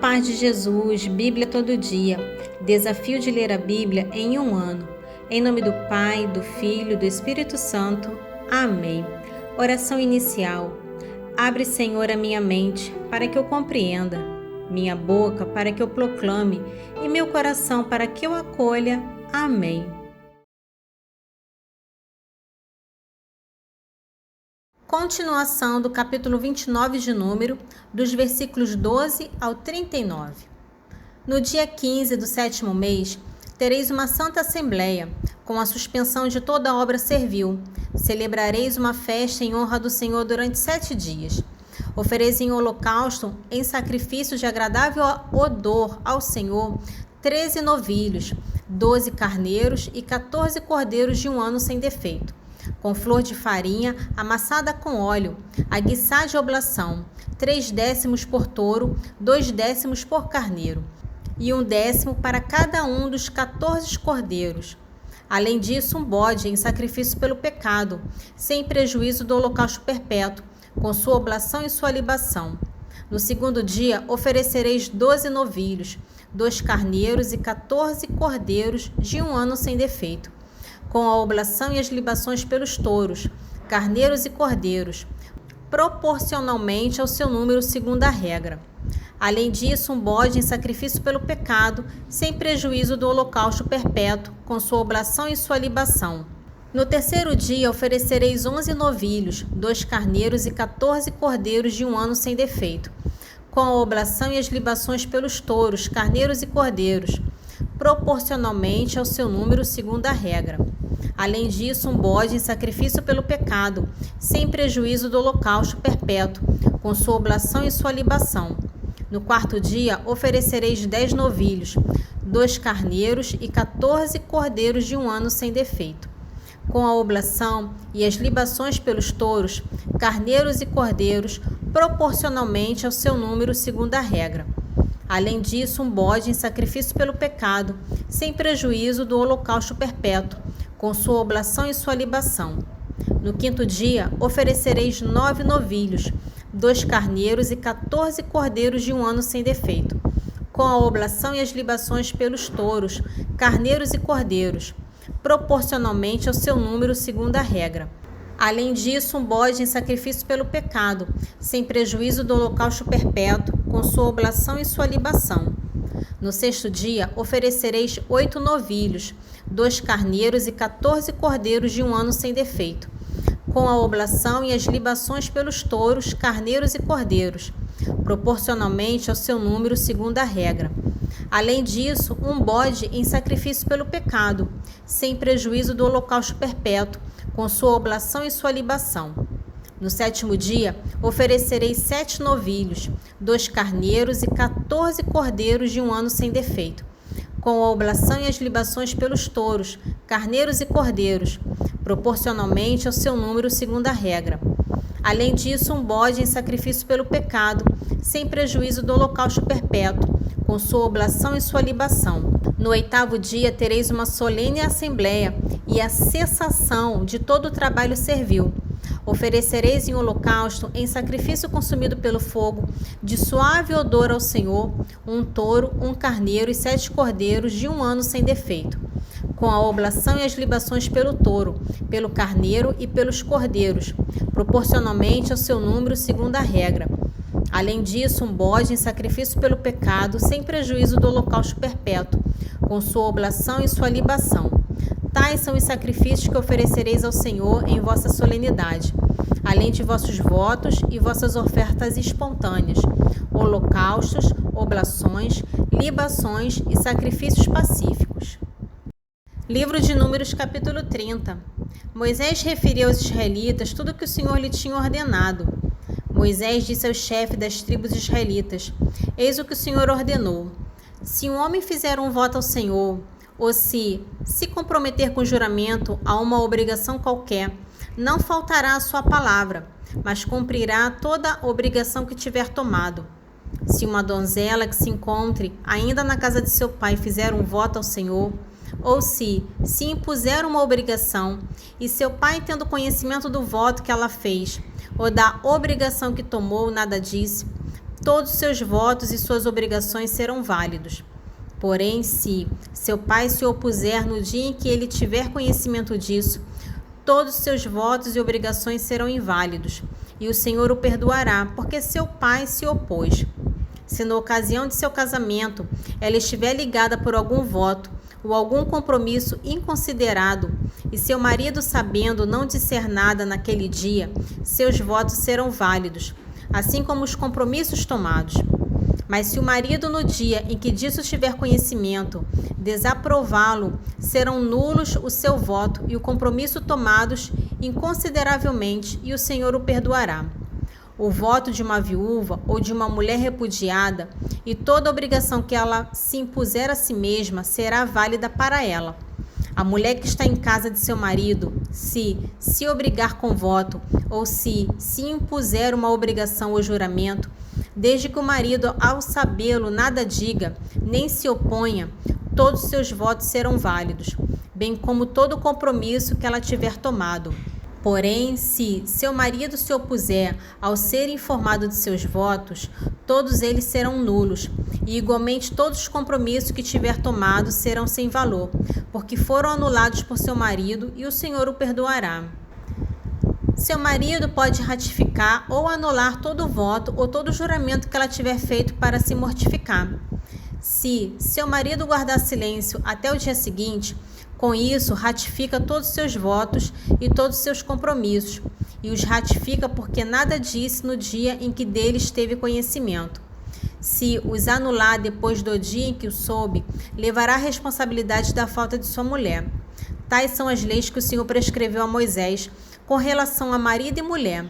paz de Jesus, Bíblia todo dia. Desafio de ler a Bíblia em um ano. Em nome do Pai, do Filho e do Espírito Santo. Amém. Oração inicial. Abre, Senhor, a minha mente para que eu compreenda, minha boca para que eu proclame e meu coração para que eu acolha. Amém. Continuação do capítulo 29 de Número, dos versículos 12 ao 39. No dia 15 do 7º mês, tereis uma santa assembleia, com a suspensão de toda a obra servil. Celebrareis uma festa em honra do Senhor durante 7 dias. Oferecem em holocausto, em sacrifício de agradável odor ao Senhor, 13 novilhos, 12 carneiros e 14 cordeiros de um ano sem defeito, com flor de farinha amassada com óleo, a guiçá de oblação, 3/10 por touro, 2/10 por carneiro, e 1/10 para cada um dos 14 cordeiros. Além disso, um bode em sacrifício pelo pecado, sem prejuízo do holocausto perpétuo, com sua oblação e sua libação. No segundo dia, oferecereis 12 novilhos, 2 carneiros e 14 cordeiros de um ano sem defeito, com a oblação e as libações pelos touros, carneiros e cordeiros, proporcionalmente ao seu número segundo a regra. Além disso, um bode em sacrifício pelo pecado, sem prejuízo do holocausto perpétuo, com sua oblação e sua libação. No terceiro dia, oferecereis 11 novilhos, 2 carneiros e 14 cordeiros de um ano sem defeito, com a oblação e as libações pelos touros, carneiros e cordeiros, proporcionalmente ao seu número segundo a regra. Além disso, um bode em sacrifício pelo pecado, sem prejuízo do holocausto perpétuo, com sua oblação e sua libação. No quarto dia, oferecereis 10 novilhos, 2 carneiros e 14 cordeiros de um ano sem defeito, com a oblação e as libações pelos touros, carneiros e cordeiros, proporcionalmente ao seu número segundo a regra. Além disso, um bode em sacrifício pelo pecado, sem prejuízo do holocausto perpétuo, com sua oblação e sua libação. No quinto dia, oferecereis 9 novilhos, 2 carneiros e 14 cordeiros de um ano sem defeito, com a oblação e as libações pelos touros, carneiros e cordeiros, proporcionalmente ao seu número segundo a regra. Além disso, um bode em sacrifício pelo pecado, sem prejuízo do holocausto perpétuo, com sua oblação e sua libação. No sexto dia, oferecereis 8 novilhos, 2 carneiros e 14 cordeiros de um ano sem defeito, com a oblação e as libações pelos touros, carneiros e cordeiros, proporcionalmente ao seu número segundo a regra. Além disso, um bode em sacrifício pelo pecado, sem prejuízo do holocausto perpétuo, com sua oblação e sua libação. No sétimo dia, oferecereis 7 novilhos, 2 carneiros e 14 cordeiros de um ano sem defeito, com a oblação e as libações pelos touros, carneiros e cordeiros, proporcionalmente ao seu número segundo a regra. Além disso, um bode em sacrifício pelo pecado, sem prejuízo do holocausto perpétuo, com sua oblação e sua libação. No oitavo dia, tereis uma solene assembleia e a cessação de todo o trabalho servil. Oferecereis em holocausto, em sacrifício consumido pelo fogo, de suave odor ao Senhor, um touro, um carneiro e 7 cordeiros de um ano sem defeito, com a oblação e as libações pelo touro, pelo carneiro e pelos cordeiros, proporcionalmente ao seu número segundo a regra. Além disso, um bode em sacrifício pelo pecado, sem prejuízo do holocausto perpétuo, com sua oblação e sua libação. Tais são os sacrifícios que oferecereis ao Senhor em vossa solenidade, além de vossos votos e vossas ofertas espontâneas, holocaustos, oblações, libações e sacrifícios pacíficos. Livro de Números, capítulo 30. Moisés referiu aos israelitas tudo o que o Senhor lhe tinha ordenado. Moisés disse ao chefe das tribos israelitas: Eis o que o Senhor ordenou. Se um homem fizer um voto ao Senhor, ou se comprometer com juramento a uma obrigação qualquer, não faltará a sua palavra, mas cumprirá toda a obrigação que tiver tomado. Se uma donzela que se encontre ainda na casa de seu pai fizer um voto ao Senhor, ou se impuser uma obrigação, e seu pai, tendo conhecimento do voto que ela fez, ou da obrigação que tomou, nada disse, todos seus votos e suas obrigações serão válidos. Porém, se seu pai se opuser no dia em que ele tiver conhecimento disso, todos seus votos e obrigações serão inválidos, e o Senhor o perdoará, porque seu pai se opôs. Se na ocasião de seu casamento ela estiver ligada por algum voto ou algum compromisso inconsiderado, e seu marido, sabendo, não disser nada naquele dia, seus votos serão válidos, assim como os compromissos tomados. Mas se o marido, no dia em que disso tiver conhecimento, desaprová-lo, serão nulos o seu voto e o compromisso tomados inconsideravelmente, e o Senhor o perdoará. O voto de uma viúva ou de uma mulher repudiada e toda obrigação que ela se impuser a si mesma será válida para ela. A mulher que está em casa de seu marido, se obrigar com voto ou se impuser uma obrigação ou juramento, desde que o marido, ao sabê-lo, nada diga, nem se oponha, todos seus votos serão válidos, bem como todo compromisso que ela tiver tomado. Porém, se seu marido se opuser ao ser informado de seus votos, todos eles serão nulos, e igualmente todos os compromissos que tiver tomado serão sem valor, porque foram anulados por seu marido, e o Senhor o perdoará. Seu marido pode ratificar ou anular todo voto ou todo juramento que ela tiver feito para se mortificar. Se seu marido guardar silêncio até o dia seguinte, com isso, ratifica todos os seus votos e todos os seus compromissos, e os ratifica porque nada disse no dia em que deles teve conhecimento. Se os anular depois do dia em que o soube, levará a responsabilidade da falta de sua mulher. Tais são as leis que o Senhor prescreveu a Moisés com relação a marido e mulher,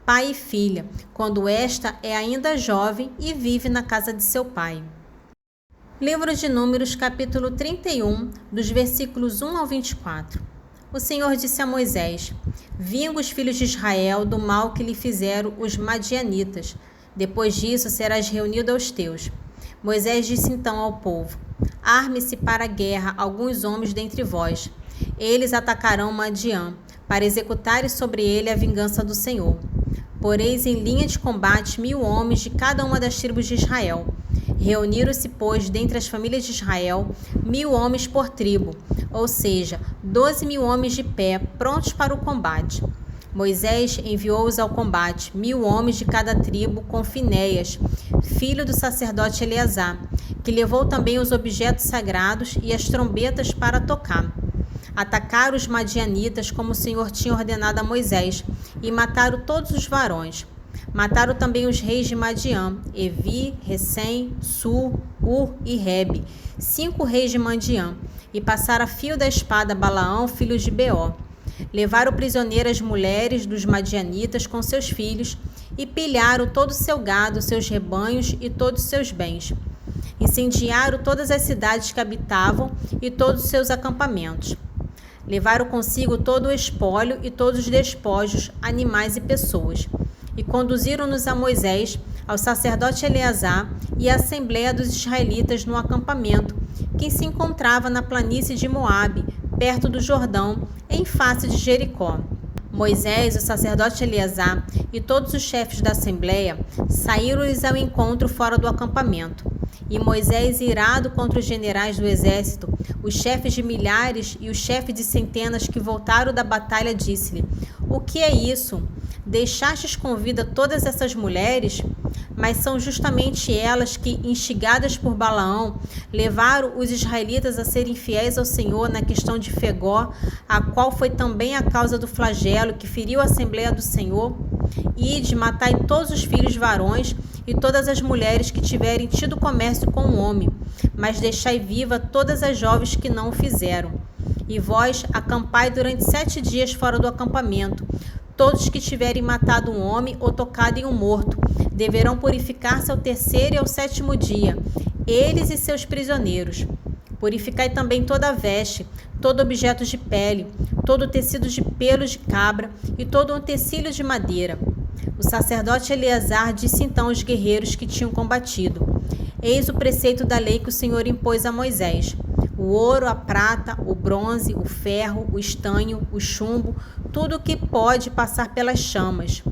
pai e filha, quando esta é ainda jovem e vive na casa de seu pai. Livro de Números, capítulo 31, dos versículos 1 ao 24. O Senhor disse a Moisés: vinga os filhos de Israel do mal que lhe fizeram os madianitas. Depois disso serás reunido aos teus. Moisés disse então ao povo: arme-se para a guerra alguns homens dentre vós. Eles atacarão Madian, para executarem sobre ele a vingança do Senhor. Poreis em linha de combate 1000 homens de cada uma das tribos de Israel. Reuniram-se, pois, dentre as famílias de Israel, 1000 homens por tribo, ou seja, 12.000 homens de pé, prontos para o combate. Moisés enviou-os ao combate, 1000 homens de cada tribo, com Finéias, filho do sacerdote Eleazar, que levou também os objetos sagrados e as trombetas para tocar. Atacaram os madianitas como o Senhor tinha ordenado a Moisés, e mataram todos os varões. Mataram também os reis de Madian, Evi, Recém, Sur, Ur e Rebe, 5 reis de Madian, e passaram a fio da espada Balaão, filho de Beó. Levaram prisioneiras mulheres dos madianitas com seus filhos, e pilharam todo o seu gado, seus rebanhos e todos os seus bens. Incendiaram todas as cidades que habitavam e todos os seus acampamentos. Levaram consigo todo o espólio e todos os despojos, animais e pessoas. E conduziram-nos a Moisés, ao sacerdote Eleazar e à assembleia dos israelitas no acampamento, que se encontrava na planície de Moabe, perto do Jordão, em face de Jericó. Moisés, o sacerdote Eleazar e todos os chefes da assembleia saíram-lhes ao encontro fora do acampamento. E Moisés, irado contra os generais do exército, os chefes de milhares e os chefes de centenas que voltaram da batalha, disse-lhe: o que é isso? Deixastes com vida todas essas mulheres? Mas são justamente elas que, instigadas por Balaão, levaram os israelitas a serem fiéis ao Senhor na questão de Fegó, a qual foi também a causa do flagelo que feriu a Assembleia do Senhor. Ide, matai todos os filhos varões e todas as mulheres que tiverem tido comércio com o homem, mas deixai viva todas as jovens que não o fizeram. E vós acampai durante 7 dias fora do acampamento. Todos que tiverem matado um homem ou tocado em um morto deverão purificar-se ao 3º e ao 7º dia, eles e seus prisioneiros. Purificai também toda a veste, todo objeto de pele, todo tecido de pelos de cabra e todo utensílio de madeira. O sacerdote Eleazar disse então aos guerreiros que tinham combatido: eis o preceito da lei que o Senhor impôs a Moisés. O ouro, a prata, o bronze, o ferro, o estanho, o chumbo, tudo o que pode passar pelas chamas.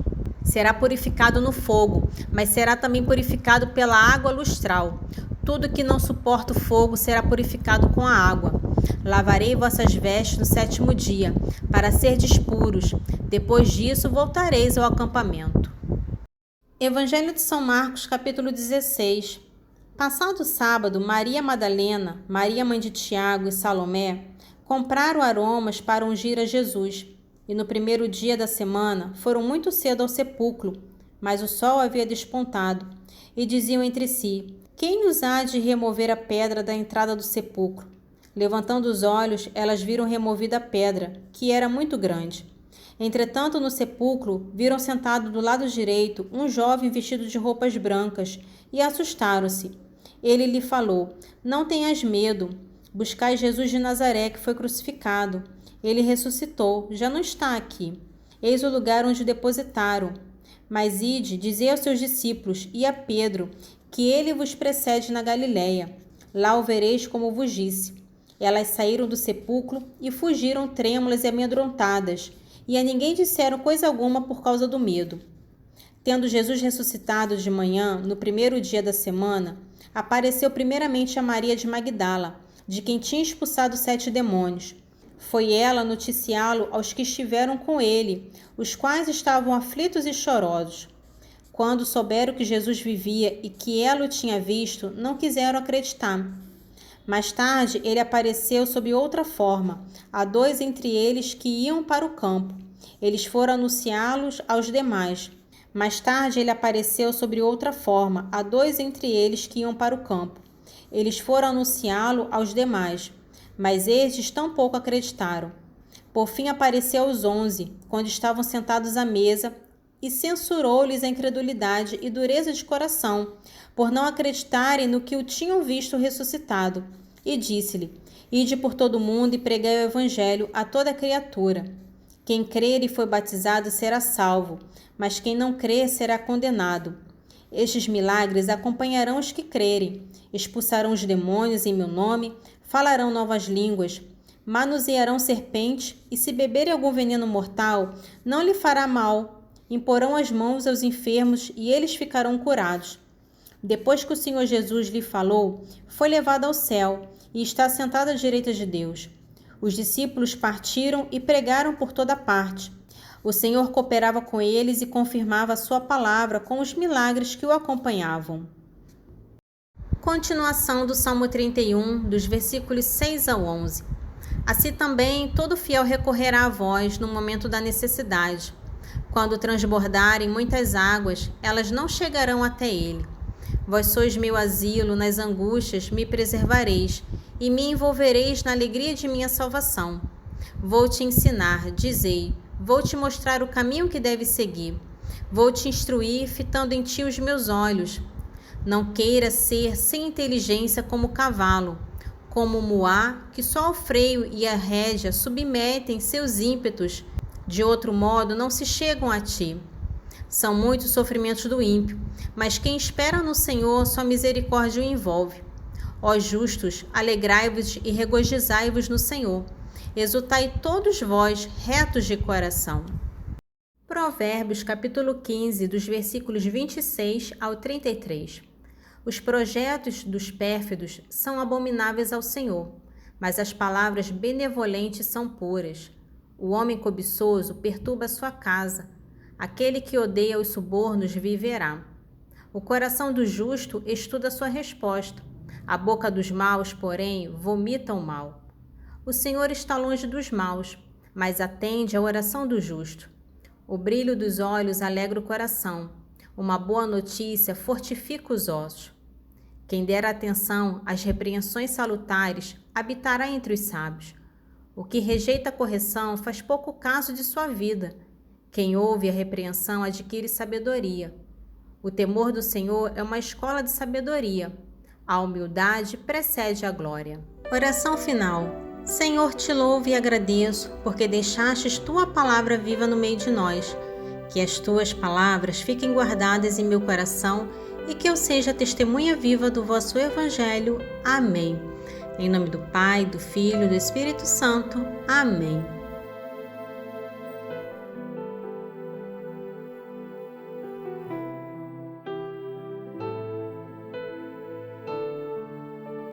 Será purificado no fogo, mas será também purificado pela água lustral. Tudo que não suporta o fogo será purificado com a água. Lavarei vossas vestes no 7º dia, para serdes puros. Depois disso voltareis ao acampamento. Evangelho de São Marcos, capítulo 16. Passado o sábado, Maria Madalena, Maria mãe de Tiago e Salomé compraram aromas para ungir a Jesus. E no 1º dia da semana foram muito cedo ao sepulcro, mas o sol havia despontado. E diziam entre si: quem nos há de remover a pedra da entrada do sepulcro? Levantando os olhos, elas viram removida a pedra, que era muito grande. Entretanto, no sepulcro, viram sentado do lado direito um jovem vestido de roupas brancas, e assustaram-se. Ele lhe falou: não tenhas medo, buscai Jesus de Nazaré, que foi crucificado. Ele ressuscitou, já não está aqui. Eis o lugar onde o depositaram. Mas ide, dizei aos seus discípulos e a Pedro, que ele vos precede na Galiléia. Lá o vereis como vos disse. Elas saíram do sepulcro e fugiram trêmulas e amedrontadas, e a ninguém disseram coisa alguma por causa do medo. Tendo Jesus ressuscitado de manhã, no 1º dia da semana, apareceu primeiramente a Maria de Magdala, de quem tinha expulsado 7 demônios. Foi ela noticiá-lo aos que estiveram com ele, os quais estavam aflitos e chorosos. Quando souberam que Jesus vivia e que ela o tinha visto, não quiseram acreditar. Mais tarde, ele apareceu sob outra forma, a 2 entre eles que iam para o campo. Eles foram anunciá-los aos demais. Mais tarde, ele apareceu sob outra forma, a 2 entre eles que iam para o campo. Eles foram anunciá-lo aos demais, mas estes tampouco acreditaram. Por fim, apareceu aos 11, quando estavam sentados à mesa, e censurou-lhes a incredulidade e dureza de coração, por não acreditarem no que o tinham visto ressuscitado. E disse-lhe: ide por todo o mundo e pregai o evangelho a toda criatura. Quem crer e foi batizado será salvo, mas quem não crer será condenado. Estes milagres acompanharão os que crerem. Expulsarão os demônios em meu nome, falarão novas línguas, manusearão serpentes, e se beberem algum veneno mortal, não lhe fará mal. Imporão as mãos aos enfermos e eles ficarão curados. Depois que o Senhor Jesus lhe falou, foi levado ao céu e está sentado à direita de Deus. Os discípulos partiram e pregaram por toda parte. O Senhor cooperava com eles e confirmava a sua palavra com os milagres que o acompanhavam. Continuação do Salmo 31, dos versículos 6 ao 11. Assim também todo fiel recorrerá a vós no momento da necessidade. Quando transbordarem muitas águas, elas não chegarão até ele. Vós sois meu asilo, nas angústias me preservareis, e me envolvereis na alegria de minha salvação. Vou te ensinar, dizei, vou te mostrar o caminho que deves seguir. Vou te instruir, fitando em ti os meus olhos. Não queira ser sem inteligência como o cavalo, como o muá, que só o freio e a rédea submetem seus ímpetos. De outro modo, não se chegam a ti. São muitos sofrimentos do ímpio, mas quem espera no Senhor, sua misericórdia o envolve. Ó justos, alegrai-vos e regozijai-vos no Senhor. Exultai todos vós, retos de coração. Provérbios, capítulo 15, dos versículos 26 ao 33. Os projetos dos pérfidos são abomináveis ao Senhor, mas as palavras benevolentes são puras. O homem cobiçoso perturba sua casa. Aquele que odeia os subornos viverá. O coração do justo estuda sua resposta. A boca dos maus, porém, vomita o mal. O Senhor está longe dos maus, mas atende à oração do justo. O brilho dos olhos alegra o coração. Uma boa notícia fortifica os ossos. Quem der atenção às repreensões salutares habitará entre os sábios. O que rejeita a correção faz pouco caso de sua vida. Quem ouve a repreensão adquire sabedoria. O temor do Senhor é uma escola de sabedoria. A humildade precede a glória. Oração final. Senhor, te louvo e agradeço, porque deixastes tua palavra viva no meio de nós. Que as tuas palavras fiquem guardadas em meu coração e que eu seja testemunha viva do vosso Evangelho. Amém. Em nome do Pai, do Filho e do Espírito Santo. Amém.